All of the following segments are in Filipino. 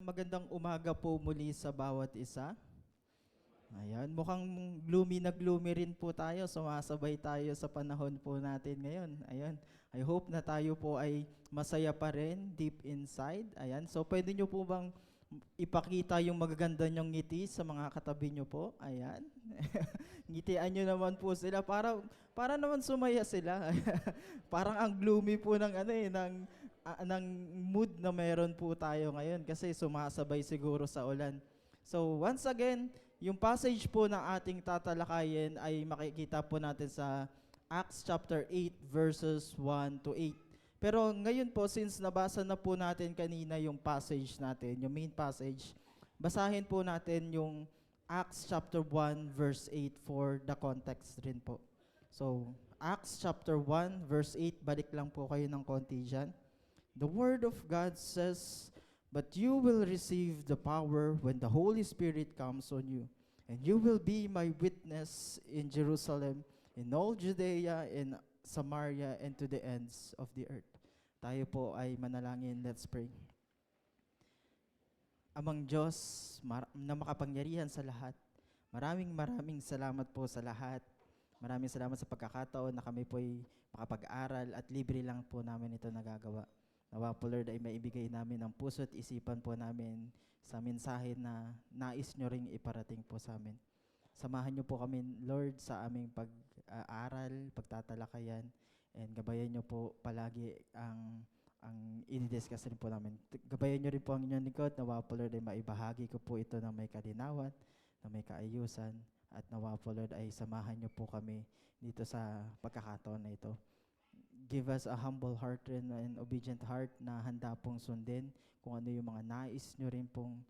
magandang umaga po muli sa bawat isa. Ayan, mukhang gloomy na gloomy rin po tayo. Sumasabay tayo sa panahon po natin ngayon. Ayan, I hope na tayo po ay masaya pa rin deep inside. Ayan, so pwede nyo po bang ipakita yung magaganda nyong ngiti sa mga katabi nyo po? Ayan. Ngitian nyo naman po sila para naman sumaya sila. Parang ang gloomy po ng ng mood na meron po tayo ngayon kasi sumasabay siguro sa ulan. So once again, yung passage po na ating tatalakayin ay makikita po natin sa Acts chapter 8 verses 1 to 8. Pero ngayon po, since nabasa na po natin kanina yung passage natin, yung main passage, basahin po natin yung Acts chapter 1 verse 8 for the context rin po. So, Acts chapter 1 verse 8, balik lang po kayo ng konti dyan. The word of God says, "But you will receive the power when the Holy Spirit comes on you, and you will be my witness in Jerusalem, in all Judea, in Samaria, and to the ends of the earth." Tayo po ay manalangin. Let's pray. Amang Diyos na makapangyarihan sa lahat, maraming salamat po sa lahat. Maraming salamat sa pagkakataon na kami po ay makapag-aral at libre lang po namin ito nagagawa. Nawa po Lord ay maibigay namin ang puso at isipan po namin sa mensahe na nais nyo ring iparating po sa amin. Samahan nyo po kami Lord sa aming pag-aaral, pagtatalakayan, and gabayan nyo po palagi ang i-discuss rin po namin. Gabayan nyo rin po ang inyong lingkod. Nawa po Lord ay maibahagi ko po ito ng may kalinawan, na may kaayusan, at nawa po Lord ay samahan nyo po kami dito sa pagkakataon na ito. Give us a humble heart and an obedient heart na handa pong sundin kung ano yung mga nais nyo rin pong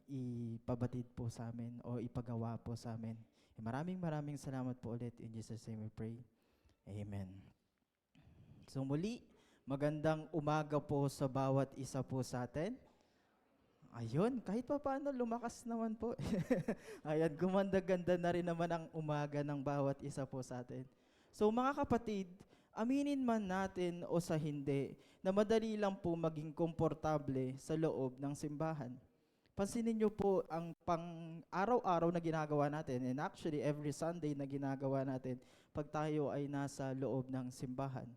ipabatid po sa amin o ipagawa po sa amin. Maraming salamat po ulit. In Jesus' name we pray. Amen. So muli, magandang umaga po sa bawat isa po sa atin. Ayun, kahit pa paano lumakas naman po. Ayan, gumanda-ganda na rin naman ang umaga ng bawat isa po sa atin. So mga kapatid, aminin man natin o sa hindi, na madali lang po maging komportable sa loob ng simbahan. Pansinin niyo po ang pang-araw-araw na ginagawa natin, and actually every Sunday na ginagawa natin pag tayo ay nasa loob ng simbahan.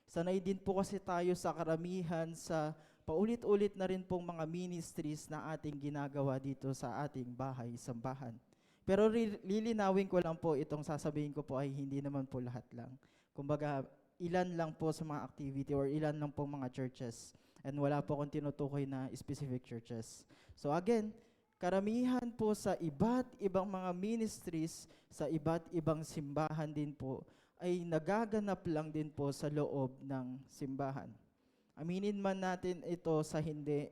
Sanay din po kasi tayo sa karamihan sa paulit-ulit na rin pong mga ministries na ating ginagawa dito sa ating bahay-sambahan. Pero lilinawin ko lang po, itong sasabihin ko po ay hindi naman po lahat lang. Kumbaga, ilan lang po sa mga activity or ilan lang po mga churches. And wala po akong tinutukoy na specific churches. So again, karamihan po sa iba't ibang mga ministries, sa iba't ibang simbahan din po, ay nagaganap lang din po sa loob ng simbahan. Aminin man natin ito sa hindi,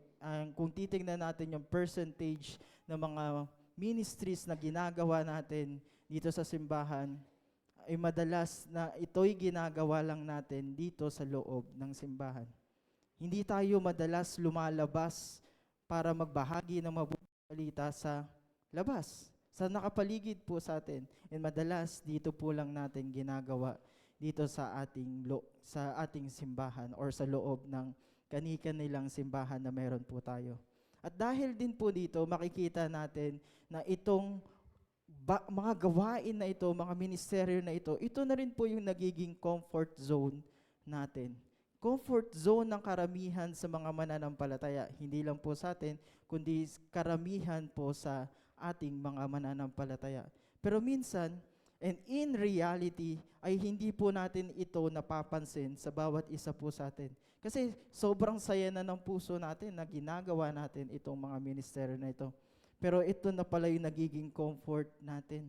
kung titingnan natin yung percentage ng mga ministries na ginagawa natin dito sa simbahan, ay madalas na ito'y ginagawa lang natin dito sa loob ng simbahan. Hindi tayo madalas lumalabas para magbahagi ng mabuting balita sa labas, sa nakapaligid po sa atin. And madalas dito po lang natin ginagawa dito sa ating simbahan or sa loob ng kani-kanilang simbahan na meron po tayo. At dahil din po dito, makikita natin na itong mga gawain na ito, mga ministeryo na ito na rin po yung nagiging comfort zone natin. Comfort zone ng karamihan sa mga mananampalataya. Hindi lang po sa atin, kundi karamihan po sa ating mga mananampalataya. Pero minsan, and in reality, ay hindi po natin ito napapansin sa bawat isa po sa atin. Kasi sobrang saya na ng puso natin na ginagawa natin itong mga ministeryo na ito. Pero ito na pala yung nagiging comfort natin.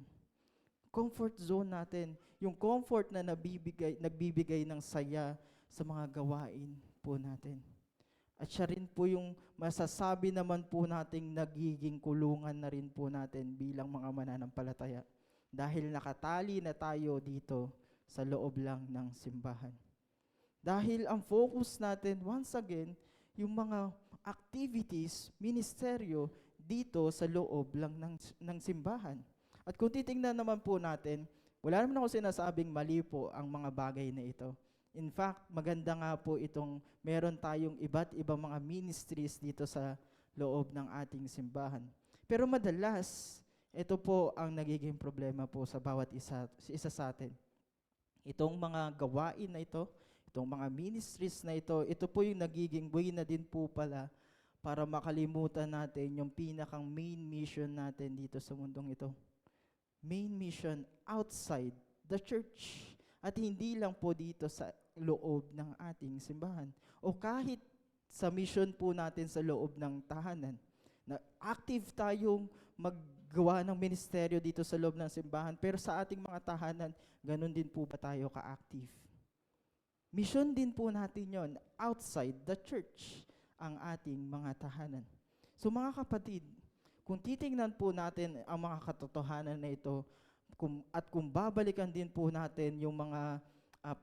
Comfort zone natin. Yung comfort na nagbibigay ng saya sa mga gawain po natin. At siya rin po yung masasabi naman po nating nagiging kulungan na rin po natin bilang mga mananampalataya. Dahil nakatali na tayo dito sa loob lang ng simbahan. Dahil ang focus natin, once again, yung mga activities, ministeryo, dito sa loob lang ng simbahan. At kung titingnan naman po natin, wala naman ako sinasabing mali po ang mga bagay na ito. In fact, maganda nga po itong meron tayong iba't ibang mga ministries dito sa loob ng ating simbahan. Pero madalas, ito po ang nagiging problema po sa bawat isa sa atin. Itong mga gawain na ito, itong mga ministries na ito po yung nagiging way na din po pala para makalimutan natin yung pinakang main mission natin dito sa mundong ito. Main mission outside the church. At hindi lang po dito sa loob ng ating simbahan. O kahit sa mission po natin sa loob ng tahanan, na active tayong maggawa ng ministeryo dito sa loob ng simbahan, pero sa ating mga tahanan, ganun din po ba tayo ka-active? Mission din po natin yon outside the church, ang ating mga tahanan. So mga kapatid, kung titingnan po natin ang mga katotohanan na ito, kung babalikan din po natin yung mga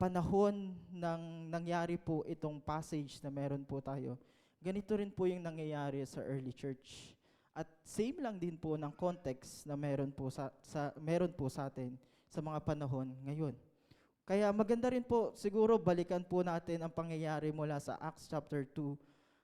panahon ng nangyari po itong passage na meron po tayo, ganito rin po yung nangyayari sa early church. At same lang din po ng context na meron po sa atin sa mga panahon ngayon. Kaya maganda rin po, siguro balikan po natin ang pangyayari mula sa Acts chapter 2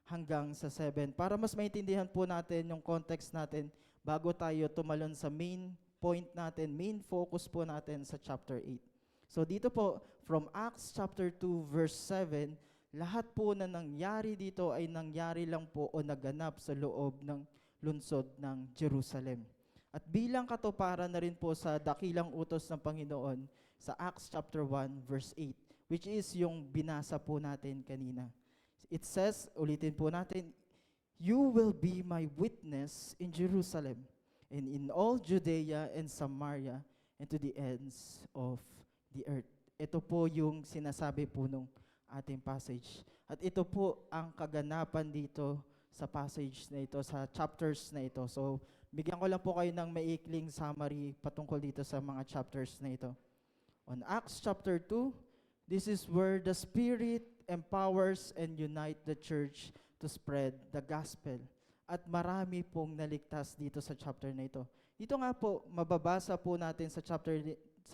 hanggang sa 7 para mas maintindihan po natin yung context natin bago tayo tumalon sa main point natin, main focus po natin sa chapter 8. So dito po, from Acts chapter 2 verse 7, lahat po na nangyari dito ay nangyari lang po o naganap sa loob ng lungsod ng Jerusalem. At bilang katuparan na rin po sa dakilang utos ng Panginoon sa Acts chapter 1 verse 8, which is yung binasa po natin kanina. It says, ulitin po natin, "You will be my witness in Jerusalem, and in all Judea and Samaria, and to the ends of the earth." Ito po yung sinasabi po nung ating passage. At ito po ang kaganapan dito sa passage na ito, sa chapters na ito. So, bigyan ko lang po kayo ng maikling summary patungkol dito sa mga chapters na ito. On Acts chapter 2, this is where the Spirit empowers and unite the church to spread the gospel. At marami pong naligtas dito sa chapter na ito. Dito nga po, mababasa po natin sa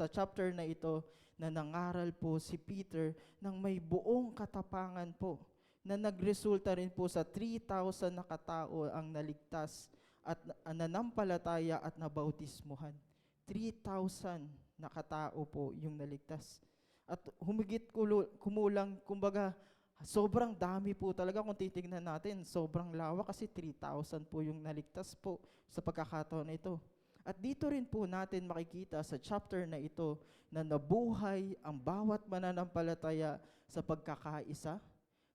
chapter na ito na nangaral po si Peter ng may buong katapangan po na nagresulta rin po sa 3,000 na katao ang naligtas at nanampalataya at nabautismuhan. 3,000 na katao po yung naligtas. At humigit kumulang, kumbaga, sobrang dami po talaga kung titignan natin. Sobrang lawak kasi 3,000 po yung naligtas po sa pagkakataon na ito. At dito rin po natin makikita sa chapter na ito na nabuhay ang bawat mananampalataya sa pagkakaisa,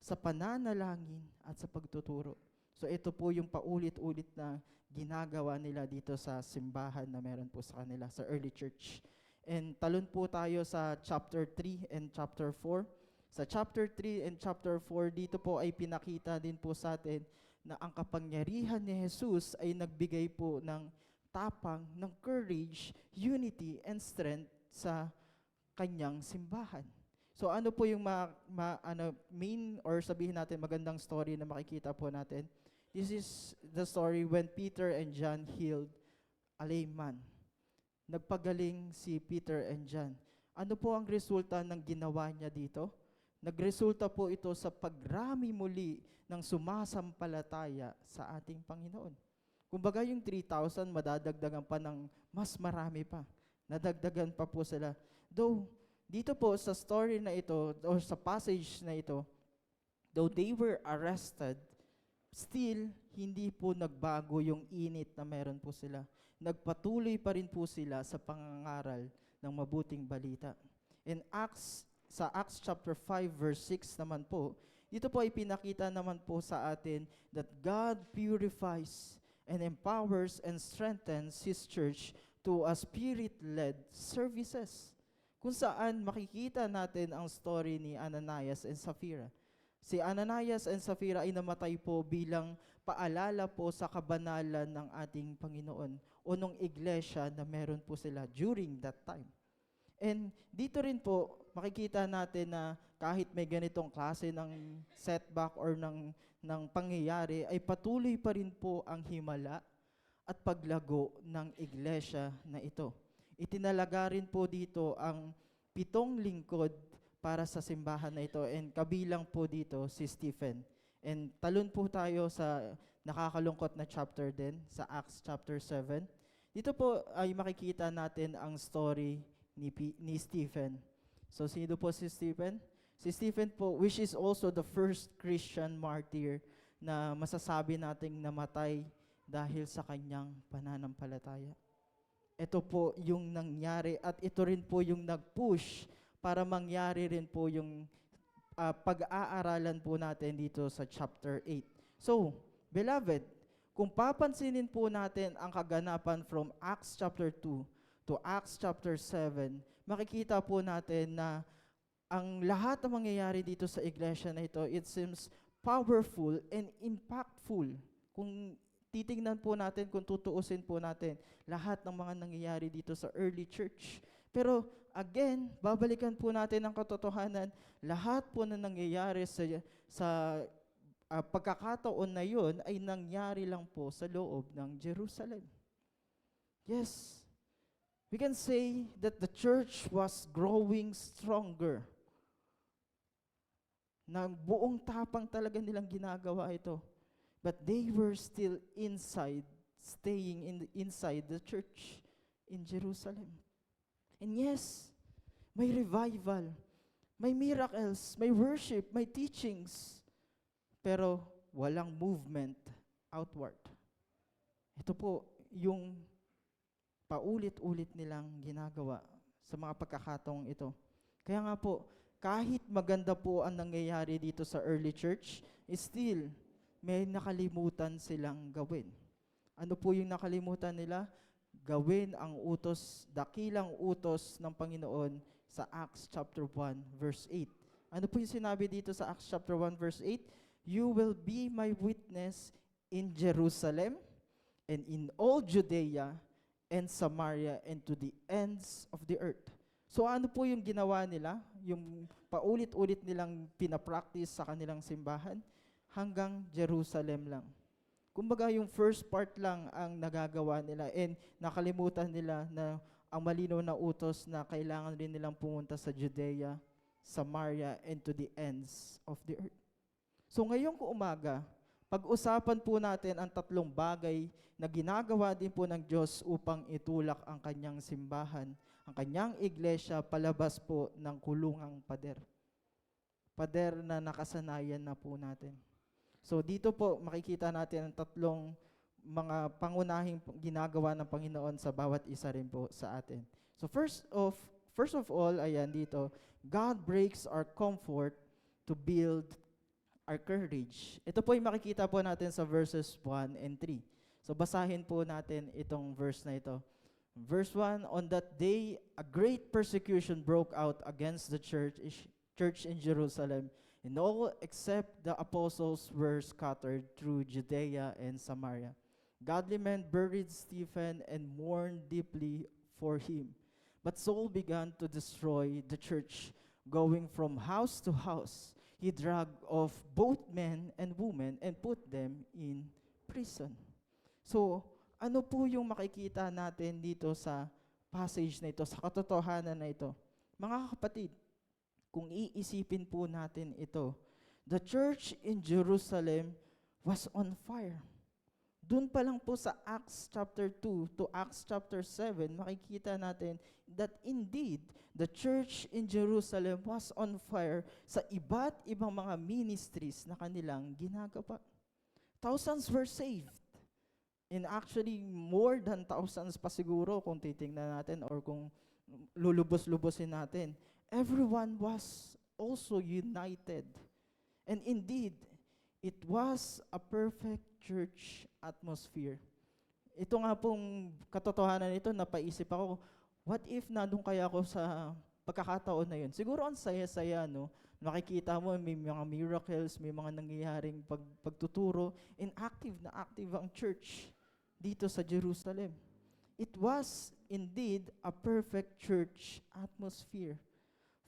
sa pananalangin at sa pagtuturo. So ito po yung paulit-ulit na ginagawa nila dito sa simbahan na meron po sa kanila, sa early church. And talon po tayo sa chapter 3 and chapter 4. Sa chapter 3 and chapter 4, dito po ay pinakita din po sa atin na ang kapangyarihan ni Jesus ay nagbigay po ng tapang, ng courage, unity, and strength sa kanyang simbahan. So ano po yung main or sabihin natin magandang story na makikita po natin? This is the story when Peter and John healed a layman. Nagpagaling si Peter and John. Ano po ang resulta ng ginawa niya dito? Nagresulta po ito sa pagrami muli ng sumasampalataya sa ating Panginoon. Kumbaga yung 3,000 madadagdagan pa ng mas marami pa. Nadagdagan pa po sila. Though, dito po sa story na ito, or sa passage na ito, though they were arrested, still, hindi po nagbago yung init na meron po sila. Nagpatuloy pa rin po sila sa pangangaral ng mabuting balita. Sa Acts chapter 5 verse 6 naman po, dito po ay pinakita naman po sa atin that God purifies and empowers and strengthens His church to a spirit-led services. Kung saan makikita natin ang story ni Ananias and Sapphira. Si Ananias and Sapphira ay namatay po bilang paalala po sa kabanalan ng ating Panginoon o nung iglesia na meron po sila during that time. And dito rin po, makikita natin na kahit may ganitong klase ng setback or ng pangyayari, ay patuloy pa rin po ang himala at paglago ng iglesia na ito. Itinalaga rin po dito ang 7 lingkod para sa simbahan na ito and kabilang po dito si Stephen. And talon po tayo sa nakakalungkot na chapter din sa Acts chapter 7. Dito po ay makikita natin ang story ni Stephen. So sino po si Stephen? Si Stephen po, which is also the first Christian martyr na masasabi nating namatay dahil sa kanyang pananampalataya. Ito po yung nangyari at ito rin po yung nag-push para mangyari rin po yung pag-aaralan po natin dito sa chapter 8. So, beloved, kung papansinin po natin ang kaganapan from Acts chapter 2 to Acts chapter 7, makikita po natin na ang lahat ng mangyayari dito sa iglesia na ito, it seems powerful and impactful. Kung titingnan po natin, kung tutuusin po natin, lahat ng mga nangyayari dito sa early church. Pero again, babalikan po natin ang katotohanan, lahat po na nangyayari sa pagkakataon na yun ay nangyari lang po sa loob ng Jerusalem. Yes, we can say that the church was growing stronger. Na buong tapang talaga nilang ginagawa ito. But they were still staying inside the church in Jerusalem. And yes, may revival, may miracles, may worship, may teachings, pero walang movement outward. Ito po yung paulit-ulit nilang ginagawa sa mga pagkakataong ito. Kaya nga po, kahit maganda po ang nangyayari dito sa early church, still may nakalimutan silang gawin. Ano po yung nakalimutan nila? Gawin ang utos, dakilang utos ng Panginoon sa Acts chapter 1 verse 8. Ano po yung sinabi dito sa Acts chapter 1 verse 8? You will be my witness in Jerusalem and in all Judea and Samaria and to the ends of the earth. So ano po yung ginawa nila? Yung paulit-ulit nilang pinapractice sa kanilang simbahan hanggang Jerusalem lang. Kumbaga yung first part lang ang nagagawa nila and nakalimutan nila na ang malinaw na utos na kailangan rin nilang pumunta sa Judea, Samaria, and to the ends of the earth. So ngayong umaga, pag-usapan po natin ang tatlong bagay na ginagawa din po ng Diyos upang itulak ang kanyang simbahan, ang kanyang iglesia palabas po ng kulungang pader. Pader na nakasanayan na po natin. So dito po makikita natin ang tatlong mga pangunahing ginagawa ng Panginoon sa bawat isa rin po sa atin. So first of all, ayan dito, God breaks our comfort to build our courage. Ito po yung makikita po natin sa verses 1 and 3. So basahin po natin itong verse na ito. Verse 1, on that day, a great persecution broke out against the church in Jerusalem, and all except the apostles were scattered through Judea and Samaria. Godly men buried Stephen and mourned deeply for him. But Saul began to destroy the church, going from house to house. He dragged off both men and women and put them in prison. So, ano po yung makikita natin dito sa passage na ito, sa katotohanan na ito? Mga kapatid, kung iisipin po natin ito, the church in Jerusalem was on fire. Doon pa lang po sa Acts chapter 2 to Acts chapter 7, makikita natin that indeed, the church in Jerusalem was on fire sa iba't ibang mga ministries na kanilang ginagawa. Thousands were saved. And actually, more than thousands pa siguro kung titingnan natin or kung lulubos-lubosin natin. Everyone was also united. And indeed, it was a perfect church atmosphere. Ito nga pong katotohanan nito, napaisip ako, what if nandun kaya ako sa pagkakataon na yun? Siguro ang saya-saya, no? Makikita mo, may mga miracles, may mga nangyayaring pagtuturo, and active ang church dito sa Jerusalem. It was indeed a perfect church atmosphere.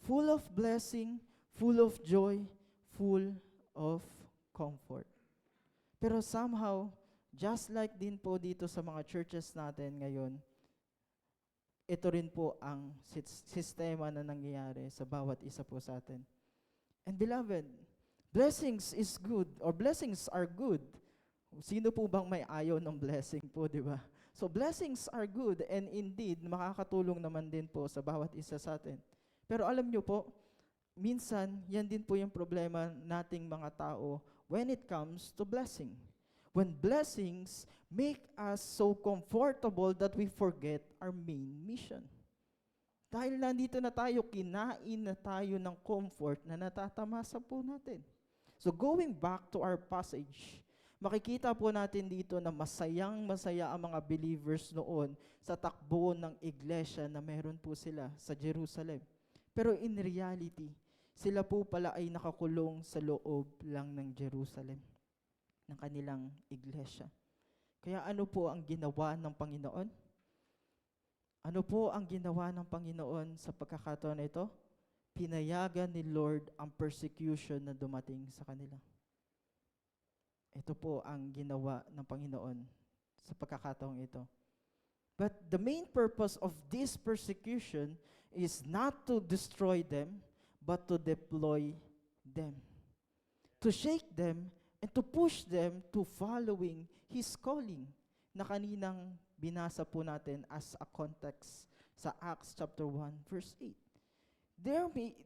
Full of blessing, full of joy, full of comfort. Pero somehow, just like din po dito sa mga churches natin ngayon, ito rin po ang sistema na nangyayari sa bawat isa po sa atin. And beloved, blessings are good Sino po bang may ayaw ng blessing po, di ba? So blessings are good and indeed makakatulong naman din po sa bawat isa sa atin. Pero alam nyo po, minsan yan din po yung problema nating mga tao when it comes to blessing. When blessings make us so comfortable that we forget our main mission. Dahil nandito na tayo, kinain na tayo ng comfort na natatamasa po natin. So going back to our passage, makikita po natin dito na masayang-masaya ang mga believers noon sa takbo ng iglesia na meron po sila sa Jerusalem. Pero in reality, sila po pala ay nakakulong sa loob lang ng Jerusalem, ng kanilang iglesia. Kaya ano po ang ginawa ng Panginoon? Ano po ang ginawa ng Panginoon sa pagkakataon na ito? Pinayagan ni Lord ang persecution na dumating sa kanila. Ito po ang ginawa ng Panginoon sa pagkakataong ito. But the main purpose of this persecution is not to destroy them, but to deploy them. To shake them and to push them to following His calling na kaninang binasa po natin as a context sa Acts chapter 1 verse 8.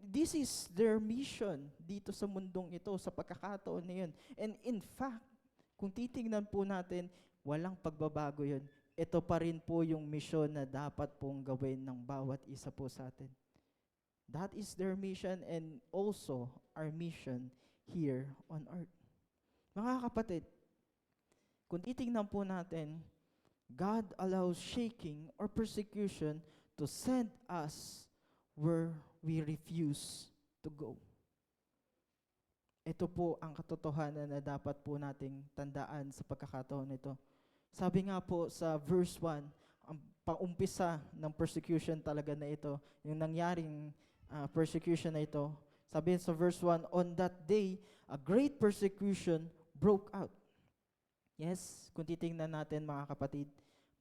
This is their mission dito sa mundong ito, sa pagkakataon na yun. And in fact, kung titingnan po natin, walang pagbabago yun. Ito pa rin po yung mission na dapat pong gawin ng bawat isa po sa atin. That is their mission and also our mission here on earth. Mga kapatid, kung titingnan po natin, God allows shaking or persecution to send us where we refuse to go. Ito po ang katotohanan na dapat po nating tandaan sa pagkakataon nito. Sabi nga po sa verse 1, ang paumpisa ng persecution talaga na ito, yung nangyaring persecution na ito, sabi sa verse 1, on that day, a great persecution broke out. Yes, kung titingnan natin mga kapatid,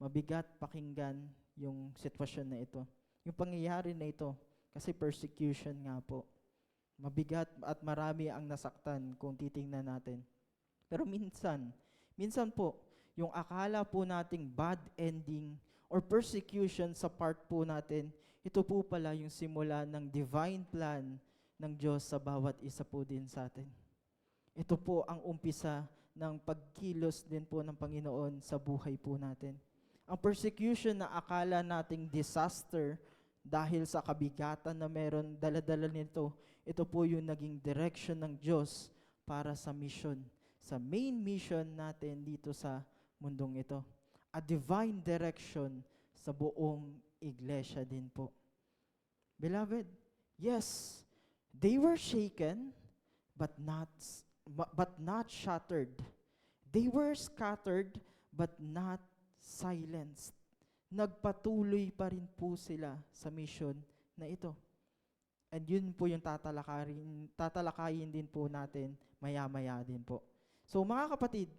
mabigat pakinggan yung sitwasyon na ito. Yung pangyayari na ito, kasi persecution nga po. Mabigat at marami ang nasaktan kung titingnan natin. Pero minsan po, yung akala po nating bad ending or persecution sa part po natin, ito po pala yung simula ng divine plan ng Diyos sa bawat isa po din sa atin. Ito po ang umpisa ng pagkilos din po ng Panginoon sa buhay po natin. Ang persecution na akala nating disaster dahil sa kabigatan na meron dala-dala nito, ito po yung naging direction ng Diyos para sa mission, sa main mission natin dito sa mundong ito. A divine direction sa buong iglesia din po. Beloved, yes, they were shaken but not shattered. They were scattered but not silenced. Nagpatuloy pa rin po sila sa mission na ito. And yun po yung tatalakayin din po natin maya-maya din po. So mga kapatid,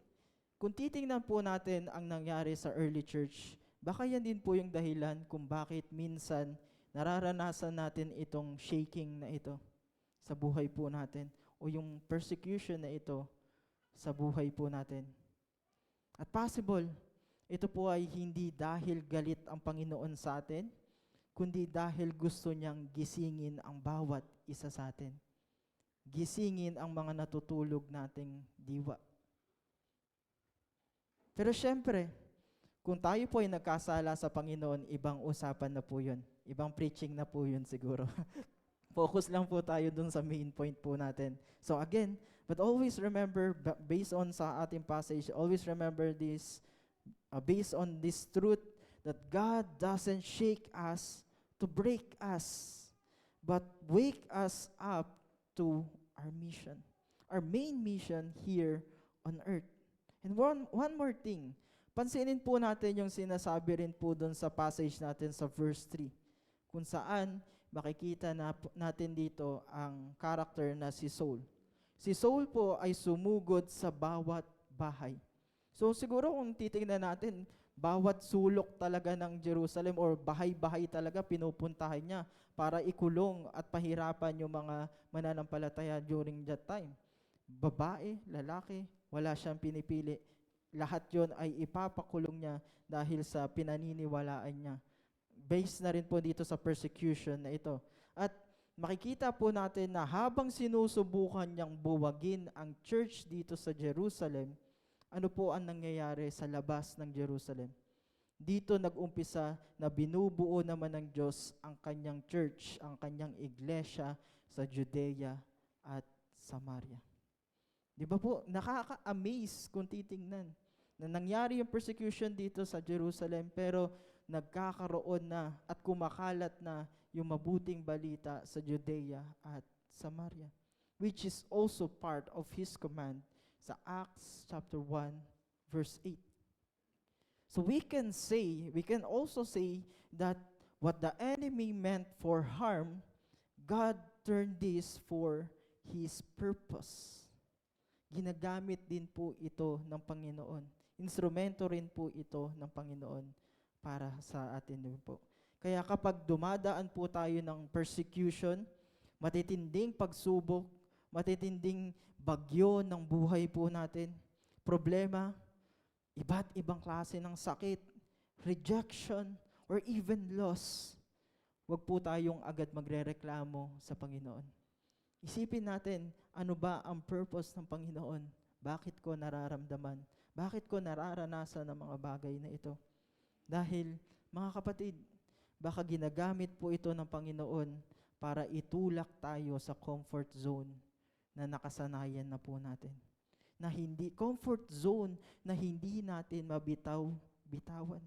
kung titingnan po natin ang nangyari sa early church, baka yan din po yung dahilan kung bakit minsan nararanasan natin itong shaking na ito sa buhay po natin o yung persecution na ito sa buhay po natin. At possible, ito po ay hindi dahil galit ang Panginoon sa atin, kundi dahil gusto niyang gisingin ang bawat isa sa atin. Gisingin ang mga natutulog nating diwa. Pero syempre, kung tayo po ay nagkasala sa Panginoon, ibang usapan na po yun. Ibang preaching na po yun siguro. Focus lang po tayo dun sa main point po natin. So again, but always remember, based on sa ating passage, always remember this, based on this truth, that God doesn't shake us to break us, but wake us up to our mission, our main mission here on earth. And one more thing, pansinin po natin yung sinasabi rin po dun sa passage natin sa verse 3, kung saan makikita natin dito ang character na si Saul. Si Saul po ay sumugod sa bawat bahay. So siguro kung titingnan natin, bawat sulok talaga ng Jerusalem or bahay-bahay talaga pinupuntahan niya para ikulong at pahirapan yung mga mananampalataya during that time. Babae, lalaki, wala siyang pinipili. lahat yon ay ipapakulong niya dahil sa pinaniniwalaan niya. Based na rin po dito sa persecution na ito. At makikita po natin na habang sinusubukan niyang buwagin ang church dito sa Jerusalem, ano po ang nangyayari sa labas ng Jerusalem? Dito nag-umpisa na binubuo naman ng Diyos ang kanyang church, ang kanyang iglesia sa Judea at Samaria. Di ba po, nakaka-amaze kung titingnan na nangyari yung persecution dito sa Jerusalem pero nagkakaroon na at kumakalat na yung mabuting balita sa Judea at Samaria, which is also part of His command sa Acts chapter 1 verse 8. So we can also say that what the enemy meant for harm, God turned this for His purpose. Ginagamit din po ito ng Panginoon. Instrumento rin po ito ng Panginoon para sa atin din po. Kaya kapag dumadaan po tayo ng persecution, matitinding pagsubok, matitinding bagyo ng buhay po natin, problema, iba't ibang klase ng sakit, rejection, or even loss, huwag po tayong agad magrereklamo sa Panginoon. Isipin natin, ano ba ang purpose ng Panginoon? Bakit ko nararamdaman? Bakit ko nararanasan ang mga bagay na ito? Dahil, mga kapatid, baka ginagamit po ito ng Panginoon para itulak tayo sa comfort zone na nakasanayan na po natin. Na hindi, comfort zone na hindi natin mabitaw-bitawan.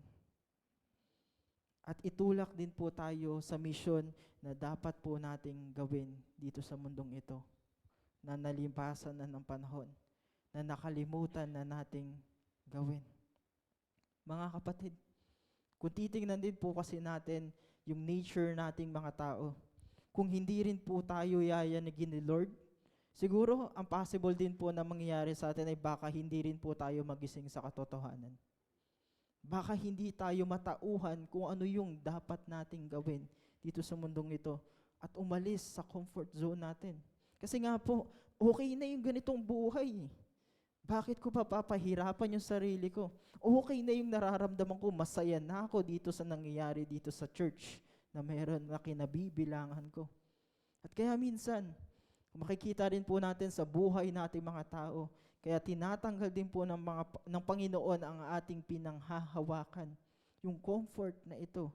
At itulak din po tayo sa mission na dapat po nating gawin dito sa mundong ito, na nalimpasan na ng panahon, na nakalimutan na nating gawin. Mga kapatid, kung titingnan din po kasi natin yung nature nating mga tao, kung hindi rin po tayo yayanigin ni Lord, siguro ang possible din po na mangyayari sa atin ay baka hindi rin po tayo magising sa katotohanan. Baka hindi tayo matauhan kung ano yung dapat nating gawin dito sa mundong ito at umalis sa comfort zone natin. Kasi nga po, okay na yung ganitong buhay. Bakit ko pa papahirapan yung sarili ko? Okay na yung nararamdaman ko, masaya na ako dito sa nangyayari dito sa church na meron na kinabibilangan ko. At kaya minsan, makikita rin po natin sa buhay nating mga tao, kaya tinatanggal din po ng Panginoon ang ating pinanghahawakan, yung comfort na ito,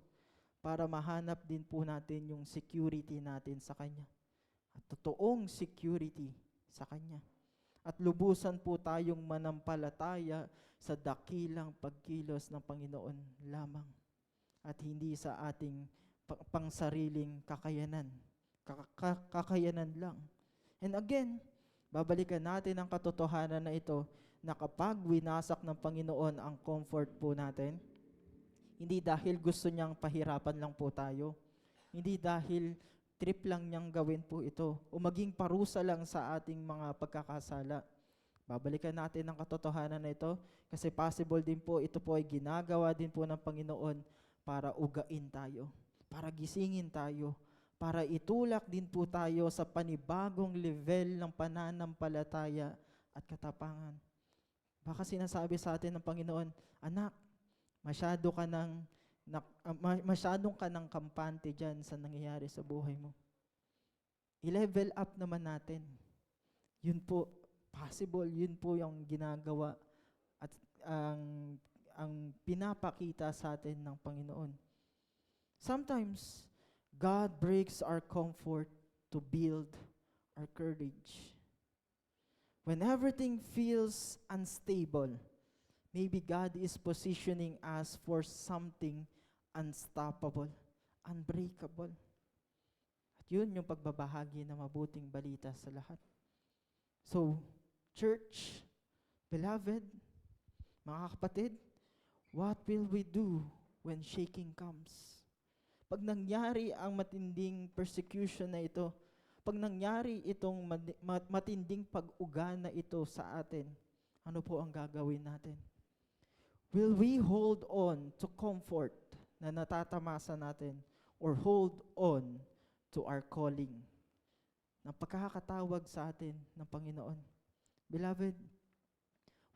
para mahanap din po natin yung security natin sa Kanya. At totoong security sa Kanya. At lubusan po tayong manampalataya sa dakilang pagkilos ng Panginoon lamang. At hindi sa ating pangsariling kakayanan. Kakayanan lang. And again, babalikan natin ang katotohanan na ito na kapag winasak ng Panginoon ang comfort po natin, hindi dahil gusto niyang pahirapan lang po tayo, hindi dahil trip lang niyang gawin po ito, o maging parusa lang sa ating mga pagkakasala. Babalikan natin ang katotohanan na ito kasi possible din po, ito po ay ginagawa din po ng Panginoon para ugain tayo, para gisingin tayo, para itulak din po tayo sa panibagong level ng pananampalataya at katapangan. Baka sinasabi sa atin ng Panginoon, anak, masyadong ka ng kampante dyan sa nangyayari sa buhay mo. I-level up naman natin. Yun po, possible, yun po yung ginagawa at ang pinapakita sa atin ng Panginoon. Sometimes, God breaks our comfort to build our courage. When everything feels unstable, maybe God is positioning us for something unstoppable, unbreakable. At yun yung pagbabahagi na mabuting balita sa lahat. So, church, beloved, mga kapatid, what will we do when shaking comes? Pag nangyari ang matinding persecution na ito, pag nangyari itong matinding pag-uga na ito sa atin, ano po ang gagawin natin? Will we hold on to comfort na natatamasa natin or hold on to our calling na pagkakatawag sa atin ng Panginoon? Beloved,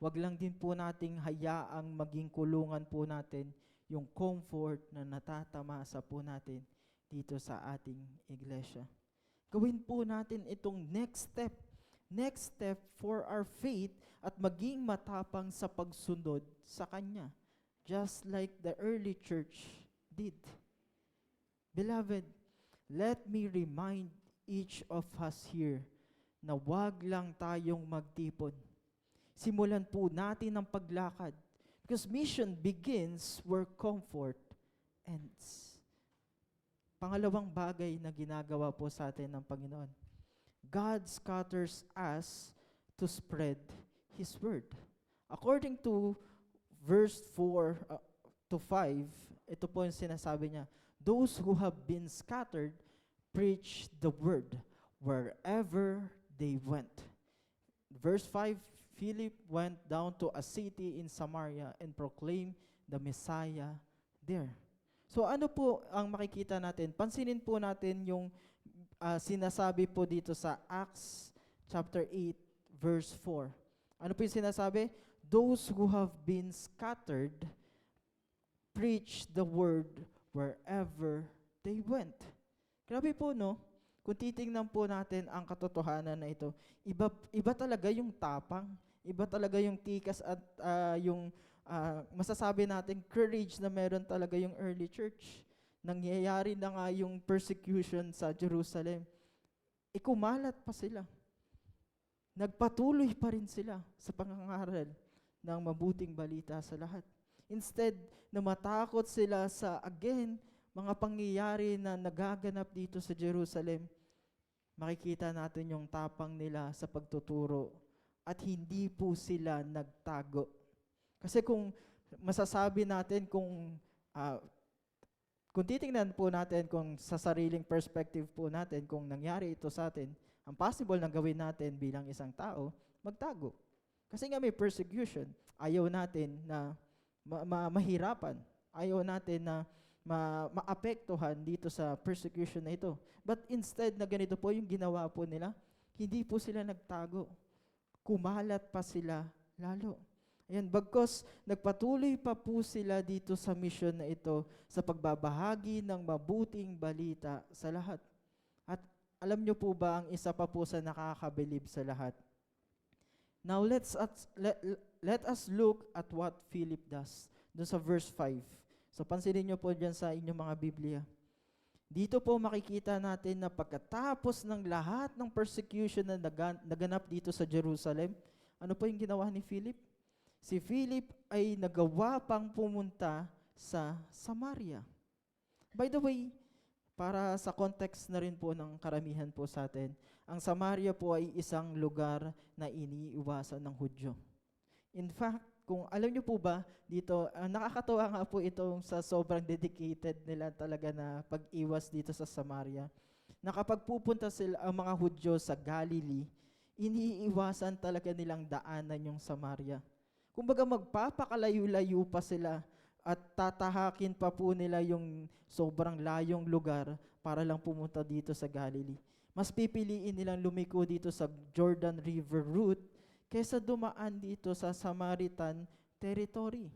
wag lang din po nating hayaang maging kulungan po natin yung comfort na natatamasa po natin dito sa ating iglesia. Gawin po natin itong next step for our faith at maging matapang sa pagsunod sa Kanya, just like the early church did. Beloved, let me remind each of us here na wag lang tayong magtipon. Simulan po natin ang paglakad because mission begins where comfort ends. Pangalawang bagay na ginagawa po sa atin ng Panginoon, God scatters us to spread His word. According to verse 4 to 5, ito po yung sinasabi niya, those who have been scattered preach the word wherever they went. Verse 5, Philip went down to a city in Samaria and proclaimed the Messiah there. So ano po ang makikita natin? Pansinin po natin yung sinasabi po dito sa Acts chapter 8 verse 4. Ano po yung sinasabi? Those who have been scattered preach the word wherever they went. Grabe po, no? Kung titingnan po natin ang katotohanan na ito, iba talaga yung tapang, iba talaga yung tikas at yung masasabi natin courage na meron talaga yung early church. Nangyayari na nga yung persecution sa Jerusalem. Kumalat pa sila. Nagpatuloy pa rin sila sa pangangaral ng mabuting balita sa lahat. Instead na matakot sila sa, again, mga pangyayari na nagaganap dito sa Jerusalem, makikita natin yung tapang nila sa pagtuturo at hindi po sila nagtago. Kasi kung masasabi natin kung titingnan po natin kung sa sariling perspective po natin, kung nangyari ito sa atin, ang possible na gawin natin bilang isang tao, magtago. Kasi nga may persecution. Ayaw natin na mahirapan. Ayaw natin na maapektuhan dito sa persecution na ito. But instead na ganito po yung ginawa po nila, hindi po sila nagtago. Kumalat pa sila lalo. Ayan, bagkos nagpatuloy pa po sila dito sa mission na ito sa pagbabahagi ng mabuting balita sa lahat. At alam nyo po ba ang isa pa po sa nakakabilib sa lahat? Now let us look at what Philip does. Doon sa verse 5. So pansinin nyo po dyan sa inyong mga Biblia. Dito po makikita natin na pagkatapos ng lahat ng persecution na naganap dito sa Jerusalem, ano po yung ginawa ni Philip? Si Philip ay nagawa pang pumunta sa Samaria. By the way, para sa context na rin po ng karamihan po sa atin, ang Samaria po ay isang lugar na iniiwasan ng Hudyo. In fact, kung alam niyo po ba, dito, nakakatawa nga po itong sa sobrang dedicated nila talaga na pag-iwas dito sa Samaria, na kapag pupunta sila ang mga Hudyo sa Galilee, iniiwasan talaga nilang daanan yung Samaria. Kumbaga magpapakalayo-layo pa sila at tatahakin pa po nila yung sobrang layong lugar para lang pumunta dito sa Galilee. Mas pipiliin nilang lumiko dito sa Jordan River route kaysa dumaan dito sa Samaritan territory.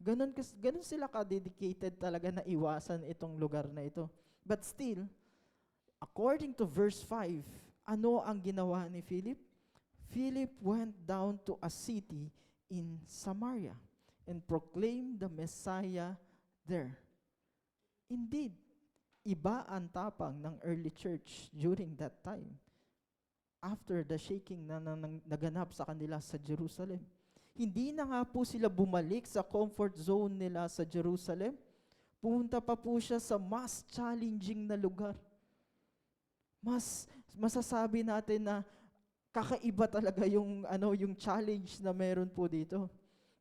Ganun sila ka-dedicated talaga na iwasan itong lugar na ito. But still, according to verse 5, ano ang ginawa ni Philip? Philip went down to a city in Samaria and proclaimed the Messiah there. Indeed, iba ang tapang ng early church during that time. After the shaking na naganap sa kanila sa Jerusalem. Hindi na nga po sila bumalik sa comfort zone nila sa Jerusalem. Pumunta pa po siya sa mas challenging na lugar. Masasabi natin na kakaiba talaga yung challenge na meron po dito.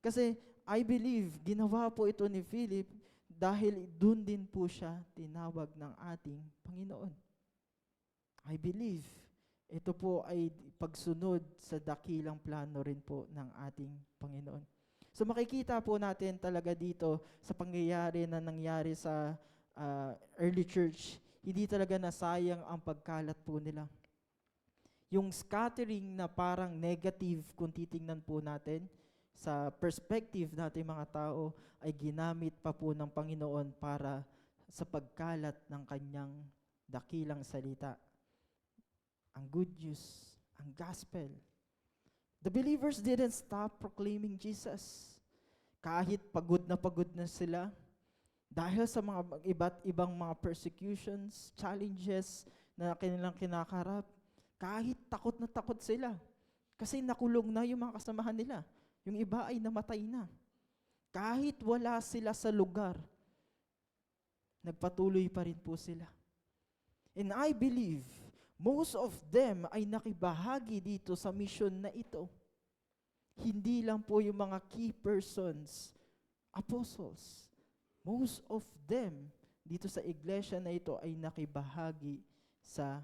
Kasi I believe ginawa po ito ni Philip dahil doon din po siya tinawag ng ating Panginoon. I believe ito po ay pagsunod sa dakilang plano rin po ng ating Panginoon. So makikita po natin talaga dito sa pangyayari na nangyari sa early church, hindi talaga nasayang ang pagkalat po nila. Yung scattering na parang negative kung titingnan po natin, sa perspective natin mga tao, ay ginamit pa po ng Panginoon para sa pagkalat ng kanyang dakilang salita. Ang good news, ang gospel. The believers didn't stop proclaiming Jesus. Kahit pagod na sila, dahil sa mga iba't ibang mga persecutions, challenges na kanilang kinakarap, kahit takot na takot sila, kasi nakulong na yung mga kasamahan nila. Yung iba ay namatay na. Kahit wala sila sa lugar, nagpatuloy pa rin po sila. And I believe, most of them ay nakibahagi dito sa mission na ito. Hindi lang po yung mga key persons, apostles. Most of them dito sa iglesia na ito ay nakibahagi sa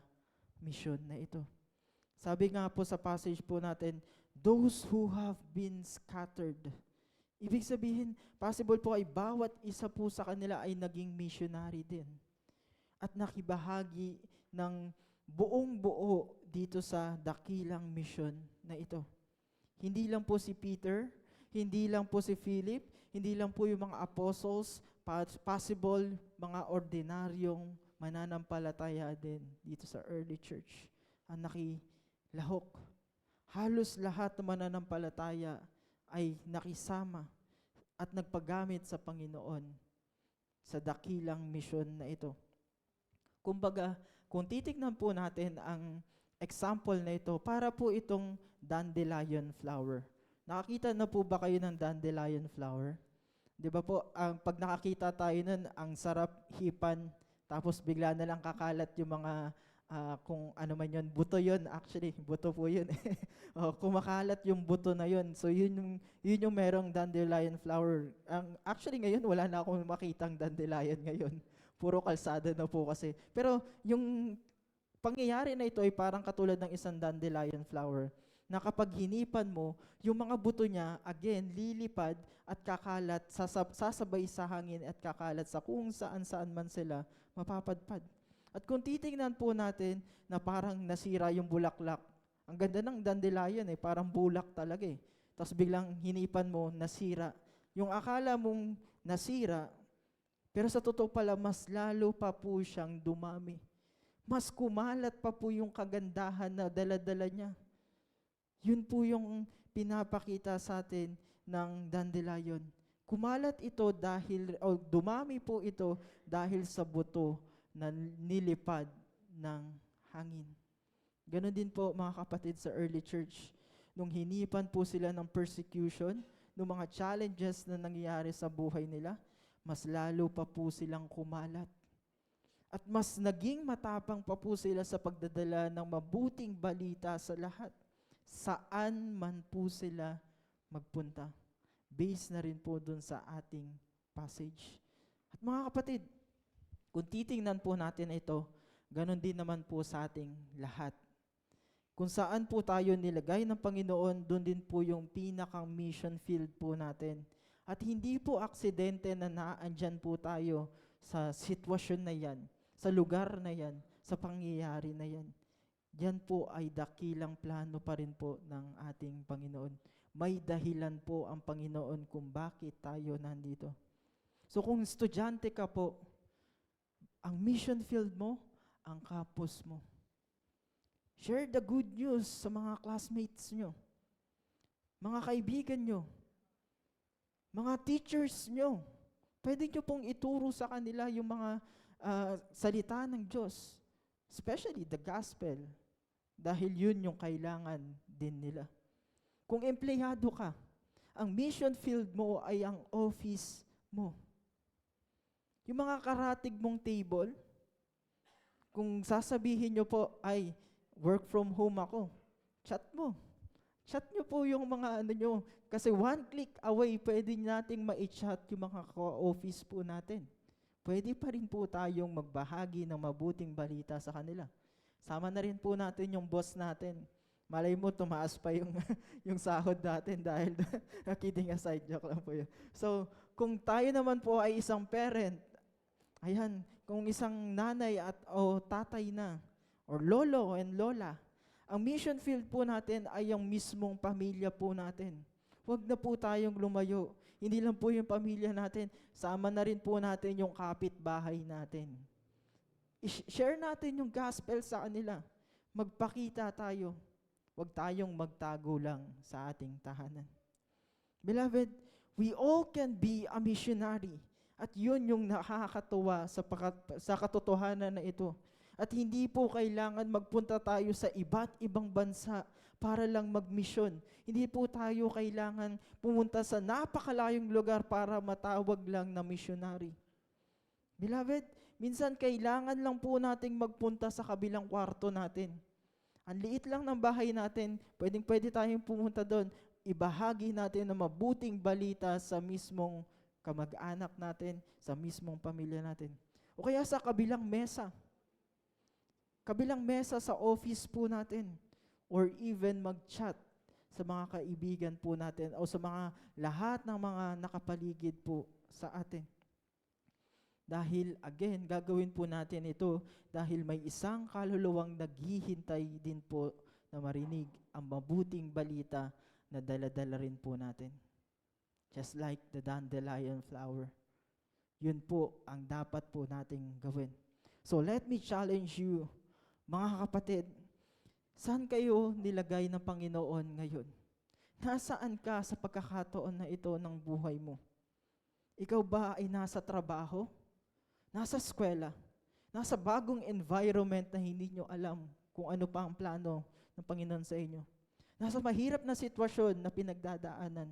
mission na ito. Sabi nga po sa passage po natin, those who have been scattered. Ibig sabihin, possible po ay bawat isa po sa kanila ay naging missionary din. At nakibahagi ng buong buo dito sa dakilang mission na ito. Hindi lang po si Peter, hindi lang po si Philip, hindi lang po yung mga apostles, possible mga ordinaryong mananampalataya din dito sa early church ang nakilahok. Halos lahat ng mananampalataya ay nakisama at nagpagamit sa Panginoon sa dakilang mission na ito. Kumbaga, kung titignan po natin ang example na ito, para po itong dandelion flower. Nakakita na po ba kayo ng dandelion flower? Di ba po, pag nakakita tayo nun, ang sarap hipan, tapos bigla na lang kakalat yung mga kung ano man yun, buto yun, actually, buto po yun. Kumakalat yung buto na yun. So yun yung merong dandelion flower. Actually ngayon, wala na akong makitang dandelion ngayon. Puro kalsada na po kasi. Pero yung pangyayari na ito ay parang katulad ng isang dandelion flower na kapag hinipan mo, yung mga buto niya, again, lilipad at kakalat, sasabay sa hangin at kakalat sa kung saan-saan man sila, mapapadpad. At kung titingnan po natin na parang nasira yung bulaklak, ang ganda ng dandelion parang bulak talaga Tapos biglang hinipan mo, nasira. Yung akala mong nasira, pero sa totoo pala, mas lalo pa po siyang dumami. Mas kumalat pa po yung kagandahan na dala-dala niya. Yun po yung pinapakita sa atin ng dandelion. Kumalat ito o dumami po ito dahil sa buto na nilipad ng hangin. Ganon din po mga kapatid sa early church. Nung hinipan po sila ng persecution, ng mga challenges na nangyayari sa buhay nila, mas lalo pa po silang kumalat. At mas naging matapang pa po sila sa pagdadala ng mabuting balita sa lahat. Saan man po sila magpunta. Based na rin po dun sa ating passage. At mga kapatid, kung titingnan po natin ito, ganon din naman po sa ating lahat. Kung saan po tayo nilagay ng Panginoon, doon din po yung pinakang mission field po natin. At hindi po aksidente na naandyan po tayo sa sitwasyon na yan, sa lugar na yan, sa pangyayari na yan. Yan po ay dakilang plano pa rin po ng ating Panginoon. May dahilan po ang Panginoon kung bakit tayo nandito. So kung estudyante ka po, ang mission field mo, ang campus mo. Share the good news sa mga classmates nyo, mga kaibigan nyo, mga teachers nyo. Pwede nyo pong ituro sa kanila yung mga salita ng Diyos, especially the gospel, dahil yun yung kailangan din nila. Kung empleyado ka, ang mission field mo ay ang office mo. Yung mga karatig mong table, kung sasabihin nyo po ay work from home ako, chat mo. Chat nyo po yung mga nyo. Kasi one click away, pwede nating ma-chat yung mga ka-office po natin. Pwede pa rin po tayong magbahagi ng mabuting balita sa kanila. Sama na rin po natin yung boss natin. Malay mo, tumaas pa yung, yung sahod natin dahil, kidding aside, joke lang po yun. So, kung tayo naman po ay isang parent, ayan, kung isang nanay o tatay na, or lolo and lola, ang mission field po natin ay yung mismong pamilya po natin. Huwag na po tayong lumayo. Hindi lang po yung pamilya natin, sama na rin po natin yung kapitbahay natin. Share natin yung gospel sa kanila. Magpakita tayo. Huwag tayong magtago lang sa ating tahanan. Beloved, we all can be a missionary. At yun yung nakakatuwa sa katotohanan na ito. At hindi po kailangan magpunta tayo sa iba't ibang bansa para lang magmisyon. Hindi po tayo kailangan pumunta sa napakalayong lugar para matawag lang na missionary. Beloved, minsan kailangan lang po nating magpunta sa kabilang kwarto natin. Ang liit lang ng bahay natin, pwede tayong pumunta doon. Ibahagi natin ang mabuting balita sa mismong kamag-anak natin, sa mismong pamilya natin. O kaya sa kabilang mesa sa office po natin, or even mag-chat sa mga kaibigan po natin o sa mga lahat ng mga nakapaligid po sa atin. Dahil again, gagawin po natin ito dahil may isang kaluluwang naghihintay din po na marinig ang mabuting balita na dala-dala rin po natin. Just like the dandelion flower. Yun po ang dapat po nating gawin. So let me challenge you, mga kapatid, saan kayo nilagay ng Panginoon ngayon? Nasaan ka sa pagkakataon na ito ng buhay mo? Ikaw ba ay nasa trabaho? Nasa eskwela? Nasa bagong environment na hindi nyo alam kung ano pa ang plano ng Panginoon sa inyo? Nasa mahirap na sitwasyon na pinagdadaanan?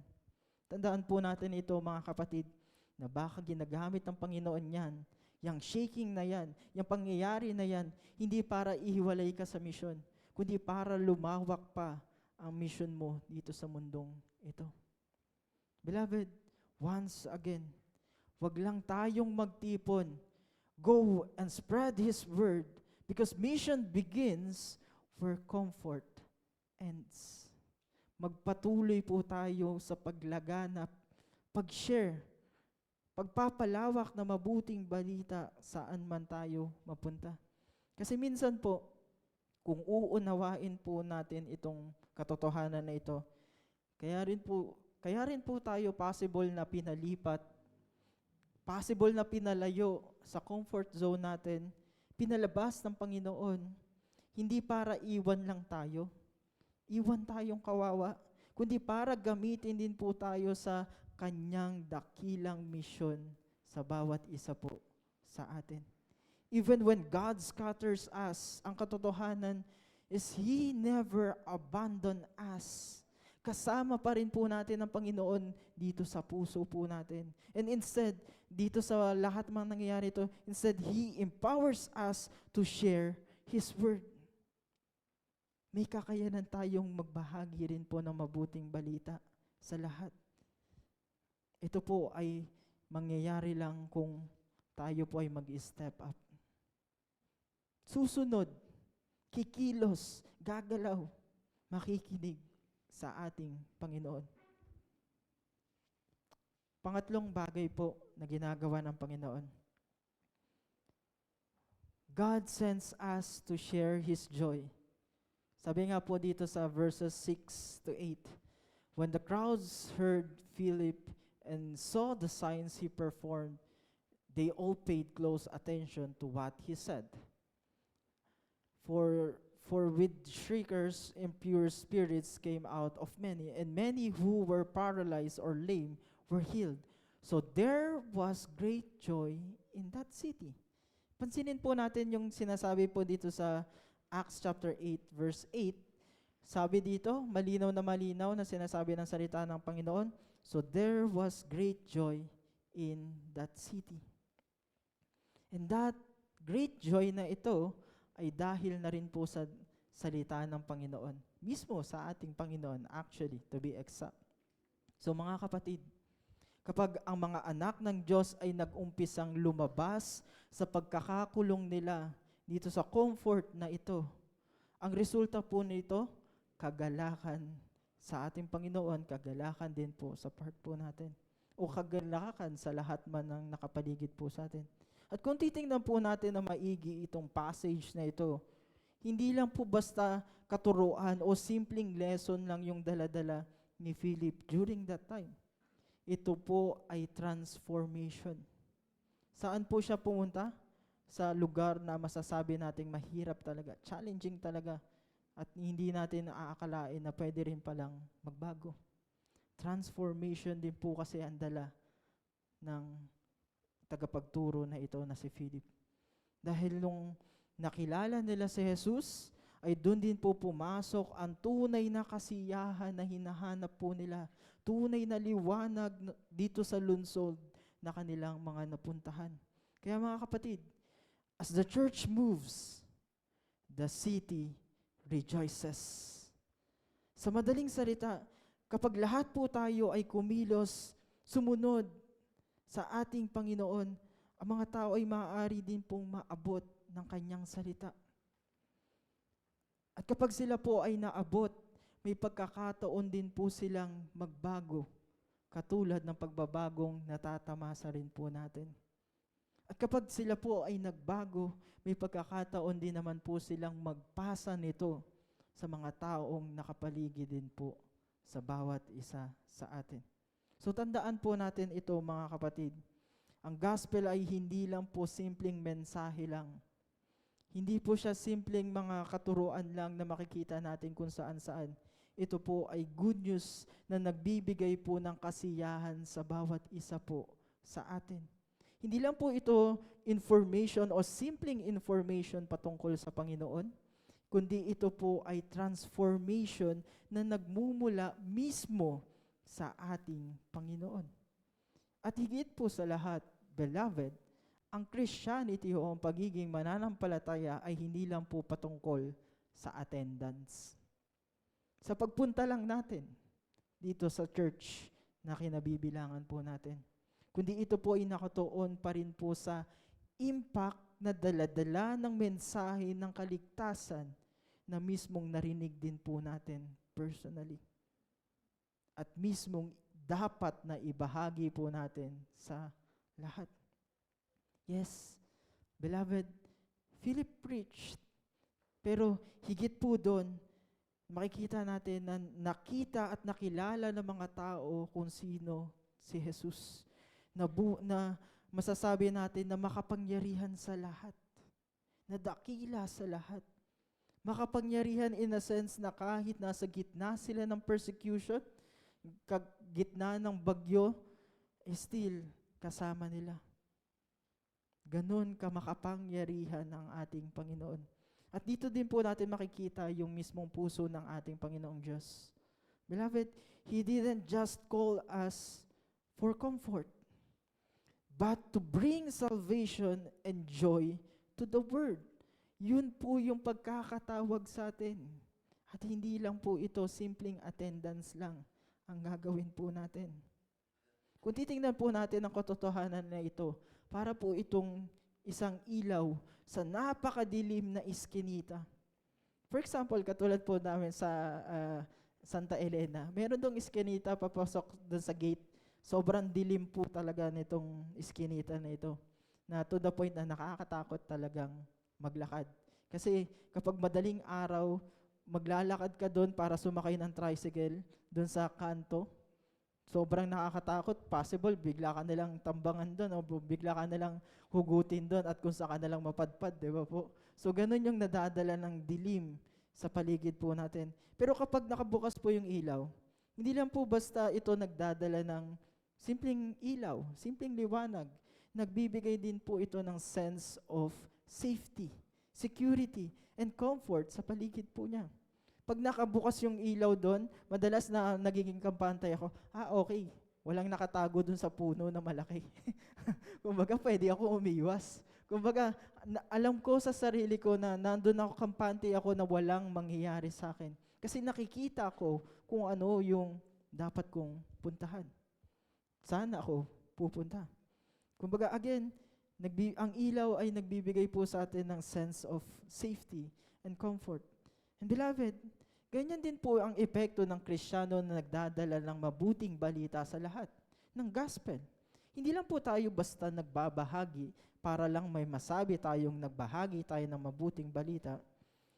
Tandaan po natin ito, mga kapatid, na baka ginagamit ng Panginoon yan, yung shaking na yan, yung pangyayari na yan, hindi para ihiwalay ka sa misyon, kundi para lumawak pa ang misyon mo dito sa mundong ito. Beloved, once again, wag lang tayong magtipon. Go and spread His word because mission begins where comfort ends. Magpatuloy po tayo sa paglaganap, pag-share, pagpapalawak na mabuting balita saan man tayo mapunta. Kasi minsan po, kung uunawain po natin itong katotohanan na ito, kaya rin po tayo possible na pinalipat, possible na pinalayo sa comfort zone natin, pinalabas ng Panginoon, hindi para iwan lang tayo, iwan tayong kawawa, kundi para gamitin din po tayo sa kanyang dakilang misyon sa bawat isa po sa atin. Even when God scatters us, ang katotohanan is He never abandon us. Kasama pa rin po natin ang Panginoon dito sa puso po natin. And instead, dito sa lahat mga nangyayari ito, instead He empowers us to share His word. May kakayanan tayong magbahagi rin po ng mabuting balita sa lahat. Ito po ay mangyayari lang kung tayo po ay mag-step up. Susunod, kikilos, gagalaw, makikinig sa ating Panginoon. Pangatlong bagay po na ginagawa ng Panginoon. God sends us to share His joy. Sabi nga po dito sa verses 6 to 8, when the crowds heard Philip and saw the signs he performed, they all paid close attention to what he said. For with shriekers impure spirits came out of many, and many who were paralyzed or lame were healed. So there was great joy in that city. Pansinin po natin yung sinasabi po dito sa Acts chapter 8 verse 8. Sabi dito, malinaw na sinasabi ng salita ng Panginoon. So there was great joy in that city. And that great joy na ito ay dahil na rin po sa salita ng Panginoon. Mismo sa ating Panginoon, actually, to be exact. So mga kapatid, kapag ang mga anak ng Diyos ay nag-umpisang lumabas sa pagkakakulong nila dito sa comfort na ito, ang resulta po nito, kagalakan sa ating Panginoon, kagalakan din po sa part po natin. O kagalakan sa lahat man ng nakapaligid po sa atin. At kung titingnan po natin na maigi itong passage na ito, hindi lang po basta katuruan o simpleng lesson lang yung dala-dala ni Philip during that time. Ito po ay transformation. Saan po siya pumunta? Sa lugar na masasabi nating mahirap talaga, challenging talaga, at hindi natin aakalain na pwede rin palang magbago. Transformation din po kasi ang dala ng tagapagturo na ito na si Philip. Dahil nung nakilala nila si Jesus, ay doon din po pumasok ang tunay na kasiyahan na hinahanap po nila, tunay na liwanag dito sa lungsod na kanilang mga napuntahan. Kaya mga kapatid, as the church moves, the city rejoices. Sa madaling salita, kapag lahat po tayo ay kumilos, sumunod sa ating Panginoon, ang mga tao ay maaari din pong maabot ng kanyang salita. At kapag sila po ay naabot, may pagkakataon din po silang magbago, katulad ng pagbabagong natatamasa rin po natin. At kapag sila po ay nagbago, may pagkakataon din naman po silang magpasa nito sa mga taong nakapaligid din po sa bawat isa sa atin. So tandaan po natin ito mga kapatid. Ang gospel ay hindi lang po simpleng mensahe lang. Hindi po siya simpleng mga katuruan lang na makikita natin kung saan-saan. Ito po ay good news na nagbibigay po ng kasiyahan sa bawat isa po sa atin. Hindi lang po ito information o simpleng information patungkol sa Panginoon, kundi ito po ay transformation na nagmumula mismo sa ating Panginoon. At higit po sa lahat, beloved, ang Christianity o ang pagiging mananampalataya ay hindi lang po patungkol sa attendance. Sa pagpunta lang natin dito sa church na kinabibilangan po natin, kundi ito po ay nakatuon pa rin po sa impact na dala-dala ng mensahe ng kaligtasan na mismong narinig din po natin personally. At mismong dapat na ibahagi po natin sa lahat. Yes, beloved, Philip preached, pero higit po doon, makikita natin na nakita at nakilala ng mga tao kung sino si Jesus. Na masasabi natin na makapangyarihan sa lahat, na dakila sa lahat. Makapangyarihan in a sense na kahit nasa gitna sila ng persecution, gitna ng bagyo, still kasama nila. Ganon ka makapangyarihan ng ating Panginoon. At dito din po natin makikita yung mismong puso ng ating Panginoong Diyos. Beloved, He didn't just call us for comfort, but to bring salvation and joy to the world. Yun po yung pagkakatawag sa atin. At hindi lang po ito simpleng attendance lang ang gagawin po natin. Kung titingnan po natin ang katotohanan na ito, para po itong isang ilaw sa napakadilim na iskinita. For example, katulad po namin sa Santa Elena, meron dong iskinita papasok doon sa gate. Sobrang dilim po talaga nitong iskinita na ito, na to the point na nakakatakot talagang maglakad. Kasi kapag madaling araw, maglalakad ka doon para sumakay ng tricycle doon sa kanto, sobrang nakakatakot. Possible, bigla ka nilang tambangan doon o bigla ka nilang hugutin doon at kung saan ka nilang mapadpad, di ba po? So, ganun yung nadadala ng dilim sa paligid po natin. Pero kapag nakabukas po yung ilaw, hindi lang po basta ito nagdadala ng simpleng ilaw, simpleng liwanag. Nagbibigay din po ito ng sense of safety, security, and comfort sa paligid po niya. Pag nakabukas yung ilaw doon, madalas na nagiging kampantay ako, okay, walang nakatago doon sa puno na malaki. Kumbaga, pwede ako umiwas. Kumbaga, alam ko sa sarili ko na nandun ako, kampante ako na walang mangyayari sa akin. Kasi nakikita ko kung ano yung dapat kong puntahan. Saan ako pupunta? Kumbaga, again, ang ilaw ay nagbibigay po sa atin ng sense of safety and comfort. And beloved, ganyan din po ang epekto ng Kristiyano na nagdadala ng mabuting balita sa lahat, ng gospel. Hindi lang po tayo basta nagbabahagi para lang may masabi tayong nagbahagi tayo ng mabuting balita.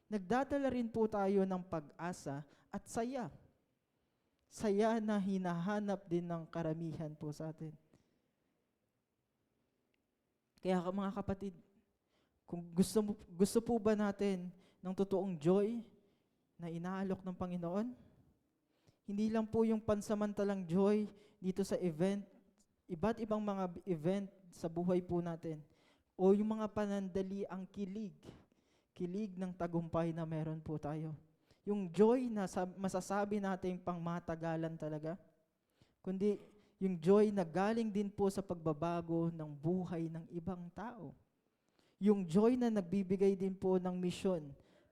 Nagdadala rin po tayo ng pag-asa at saya. saya na hinahanap din ng karamihan po sa atin. Kaya mga kapatid, kung gusto po ba natin ng totoong joy na inaalok ng Panginoon, hindi lang po yung pansamantalang joy dito sa event, iba't ibang mga event sa buhay po natin, o yung mga panandali ang kilig ng tagumpay na meron po tayo. Yung joy na masasabi natin pang matagalan talaga, kundi yung joy na galing din po sa pagbabago ng buhay ng ibang tao. Yung joy na nagbibigay din po ng misyon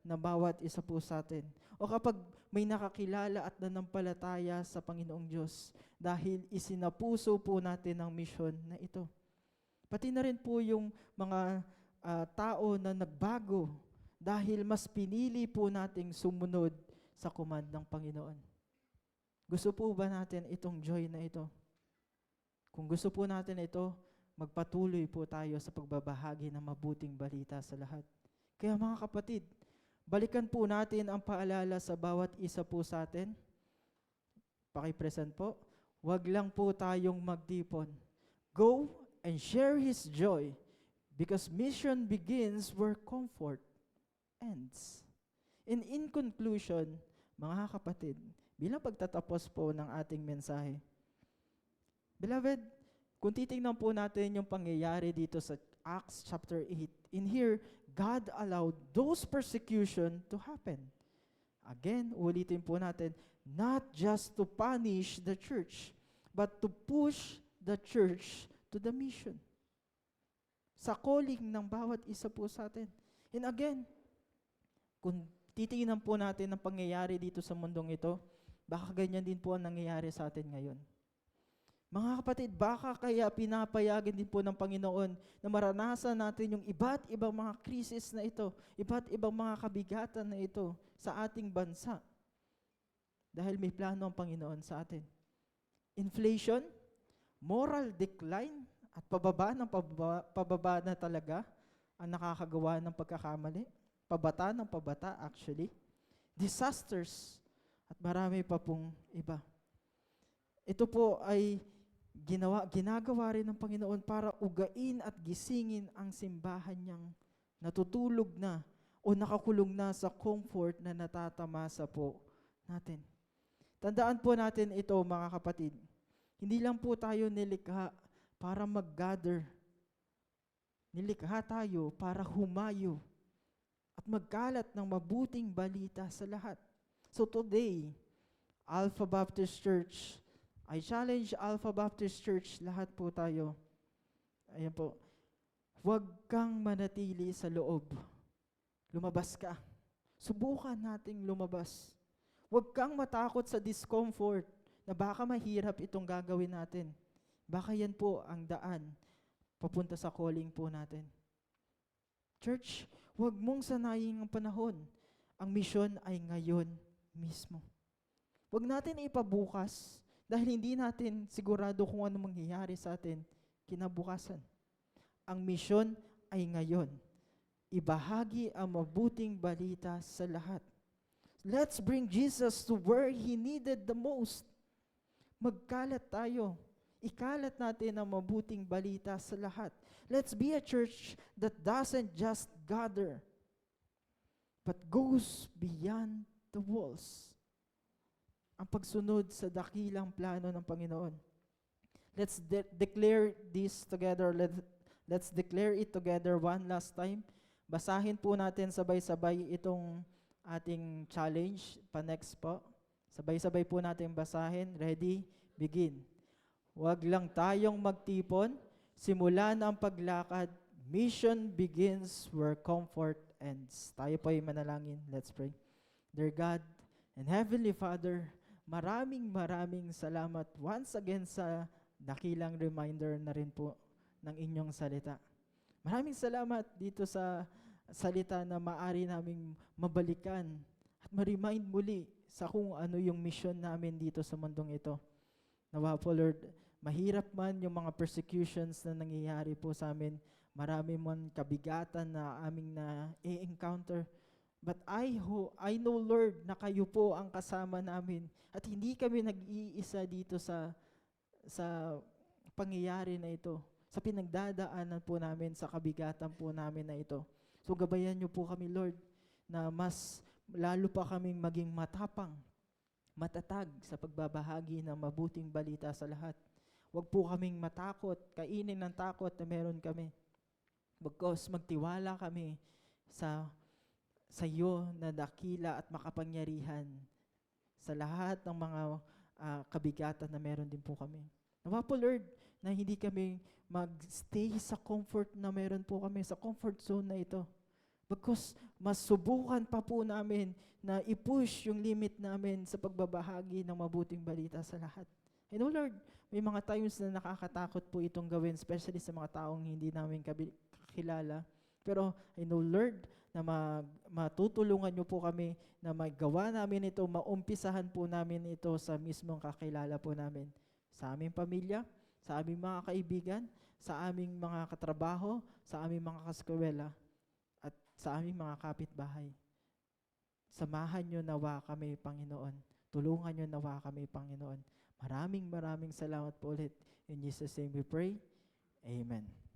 na bawat isa po sa atin. O kapag may nakakilala at nanampalataya sa Panginoong Diyos dahil isinapuso po natin ang misyon na ito. Pati na rin po yung mga tao na nagbago dahil mas pinili po nating sumunod sa command ng Panginoon. Gusto po ba natin itong joy na ito? Kung gusto po natin ito, magpatuloy po tayo sa pagbabahagi ng mabuting balita sa lahat. Kaya mga kapatid, balikan po natin ang paalala sa bawat isa po sa atin. Paki-present po. Huwag lang po tayong magtipon. Go and share His joy because mission begins where comfort ends. And in conclusion, mga kapatid, bilang pagtatapos po ng ating mensahe, beloved, kung titingnan po natin yung pangyayari dito sa Acts chapter 8, in here, God allowed those persecution to happen. Again, ulitin po natin, not just to punish the church, but to push the church to the mission. Sa calling ng bawat isa po sa atin. And again, kung titingnan po natin ang pangyayari dito sa mundong ito, baka ganyan din po ang nangyayari sa atin ngayon. Mga kapatid, baka kaya pinapayagan din po ng Panginoon na maranasan natin yung iba't ibang mga krisis na ito, iba't ibang mga kabigatan na ito sa ating bansa. Dahil may plano ang Panginoon sa atin. Inflation, moral decline, at pababa na talaga ang nakakagawa ng pagkakamali. Pabata ng pabata actually. Disasters, at marami pa pong iba. Ito po ay ginagawa rin ng Panginoon para ugain at gisingin ang simbahan niyang natutulog na o nakakulong na sa comfort na natatamasa po natin. Tandaan po natin ito mga kapatid. Hindi lang po tayo nilikha para mag-gather. Nilikha tayo para humayo at magkalat ng mabuting balita sa lahat. So today, Alpha Baptist Church, I challenge Alpha Baptist Church, lahat po tayo. Ayan po. Huwag kang manatili sa loob. Lumabas ka. Subukan nating lumabas. Huwag kang matakot sa discomfort na baka mahirap itong gagawin natin. Baka yan po ang daan papunta sa calling po natin. Church, huwag mong sanayin ang panahon. Ang misyon ay ngayon mismo. Huwag natin ipabukas dahil hindi natin sigurado kung ano mangyayari sa atin kinabukasan. Ang misyon ay ngayon. Ibahagi ang mabuting balita sa lahat. Let's bring Jesus to where He needed the most. Magkalat tayo. Ikalat natin ang mabuting balita sa lahat. Let's be a church that doesn't just gather, but goes beyond the walls. Ang pagsunod sa dakilang plano ng Panginoon. Let's declare this together. Let's declare it together one last time. Basahin po natin sabay-sabay itong ating challenge. Pa-next po. Sabay-sabay po natin basahin. Ready? Begin. Huwag lang tayong magtipon. Simulan ang paglakad. Mission begins where comfort ends. Tayo po ay manalangin. Let's pray. Dear God and Heavenly Father, maraming salamat once again sa dakilang reminder na rin po ng inyong salita. Maraming salamat dito sa salita na maaari naming mabalikan at ma-remind muli sa kung ano yung mission namin dito sa mundong ito. Nawa po Lord, mahirap man yung mga persecutions na nangyayari po sa amin, marami man kabigatan na aming na i-encounter, But I know, Lord, na kayo po ang kasama namin at hindi kami nag-iisa dito sa pangyayari na ito, sa pinagdadaanan po namin, sa kabigatan po namin na ito. So gabayan niyo po kami, Lord, na mas lalo pa kaming maging matapang, matatag sa pagbabahagi ng mabuting balita sa lahat. Huwag po kaming matakot, kainin ng takot na meron kami. Bagkus magtiwala kami sa iyo na dakila at makapangyarihan sa lahat ng mga kabigatan na meron din po kami. Nawa po, Lord, na hindi kami mag-stay sa comfort na meron po kami, sa comfort zone na ito. Because mas subukan pa po namin na i-push yung limit namin sa pagbabahagi ng mabuting balita sa lahat. I know, Lord, may mga times na nakakatakot po itong gawin, especially sa mga taong hindi namin kakilala. Pero I know, Lord, na matutulungan niyo po kami na magawa namin ito, maumpisahan po namin ito sa mismong kakilala po namin. Sa aming pamilya, sa aming mga kaibigan, sa aming mga katrabaho, sa aming mga kaskwela, at sa aming mga kapitbahay. Samahan niyo nawa kami, Panginoon. Tulungan niyo nawa kami, Panginoon. Maraming salamat po ulit. In Jesus' name we pray. Amen.